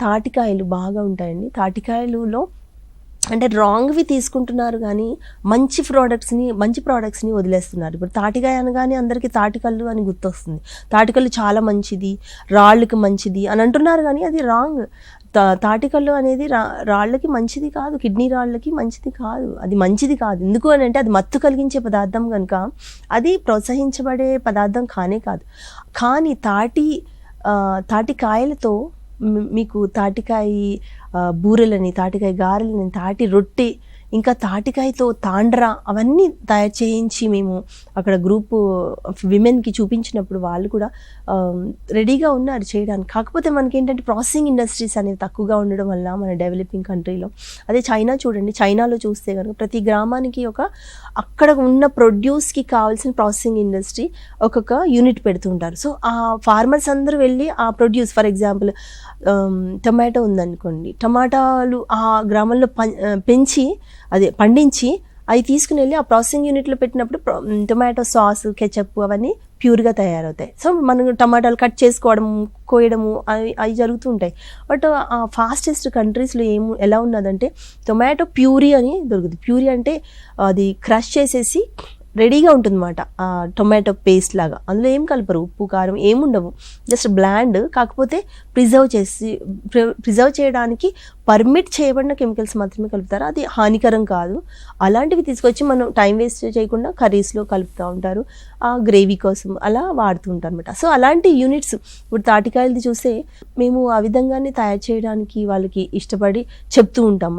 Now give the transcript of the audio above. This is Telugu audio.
తాటికాయలు బాగా ఉంటాయండి. తాటికాయలులో అంటే రాంగ్వి తీసుకుంటున్నారు కానీ మంచి ప్రోడక్ట్స్ని వదిలేస్తున్నారు. ఇప్పుడు తాటికాయ అనగానే అందరికీ తాటికల్లు అని గుర్తొస్తుంది. తాటికల్లు చాలా మంచిది, రాళ్ళకి మంచిది అని అంటున్నారు కానీ అది రాంగ్. తాటికల్లు అనేది రాళ్ళకి మంచిది కాదు, కిడ్నీ రాళ్ళకి మంచిది కాదు, అది మంచిది కాదు. ఎందుకు అని అంటే అది మత్తు కలిగించే పదార్థం కనుక అది ప్రోత్సహించబడే పదార్థం కానే కాదు. కానీ తాటికాయలతో మీకు తాటికాయ బూరెలని, తాటికాయ గారెలని, తాటి రొట్టె, ఇంకా తాటికాయతో తాండ్రా అవన్నీ తయారు చేయించి మేము అక్కడ గ్రూప్ విమెన్కి చూపించినప్పుడు వాళ్ళు కూడా రెడీగా ఉన్నారు చేయడానికి. కాకపోతే మనకి ఏంటంటే ప్రాసెసింగ్ ఇండస్ట్రీస్ అనేవి తక్కువగా ఉండడం వల్ల మన డెవలపింగ్ కంట్రీలో, అదే చైనా చూడండి, చైనాలో చూస్తే కనుక ప్రతి గ్రామానికి అక్కడ ఉన్న ప్రొడ్యూస్కి కావాల్సిన ప్రాసెసింగ్ ఇండస్ట్రీ ఒక్కొక్క యూనిట్ పెడుతుంటారు. సో ఆ ఫార్మర్స్ అందరూ వెళ్ళి ఆ ప్రొడ్యూస్, ఫర్ ఎగ్జాంపుల్ టమాటో ఉందనుకోండి, టమాటాలు ఆ గ్రామంలో పండించి అవి తీసుకుని వెళ్ళి ఆ ప్రాసెసింగ్ యూనిట్లో పెట్టినప్పుడు టొమాటో సాస్, కెచప్ అవన్నీ ప్యూర్గా తయారవుతాయి. సో మనం టమాటాలు కట్ చేసుకోవడము, కోయడము అవి జరుగుతూ ఉంటాయి. బట్ ఆ ఫాస్టెస్ట్ కంట్రీస్లో ఎలా ఉన్నదంటే టొమాటో ప్యూరీ అని దొరుకుతుంది. ప్యూరీ అంటే అది క్రష్ చేసేసి రెడీగా ఉంటుందన్నమాట, టొమాటో పేస్ట్ లాగా. అందులో ఏం కలపరు, ఉప్పు కారం ఏముండవు, జస్ట్ బ్లాండ్. కాకపోతే ప్రిజర్వ్ చేయడానికి పర్మిట్ చేయబడిన కెమికల్స్ మాత్రమే కలుపుతారు. అది హానికరం కాదు. అలాంటివి తీసుకొచ్చి మనం టైం వేస్ట్ చేయకుండా కర్రీస్లో కలుపుతూ ఉంటారు, ఆ గ్రేవీ కోసం అలా వాడుతూ ఉంటారు అనమాట. సో అలాంటి యూనిట్స్ ఇప్పుడు తాటికాయలది చూస్తే మేము ఆ విధంగానే తయారు చేయడానికి వాళ్ళకి ఇష్టపడి చెప్తూ ఉంటాం.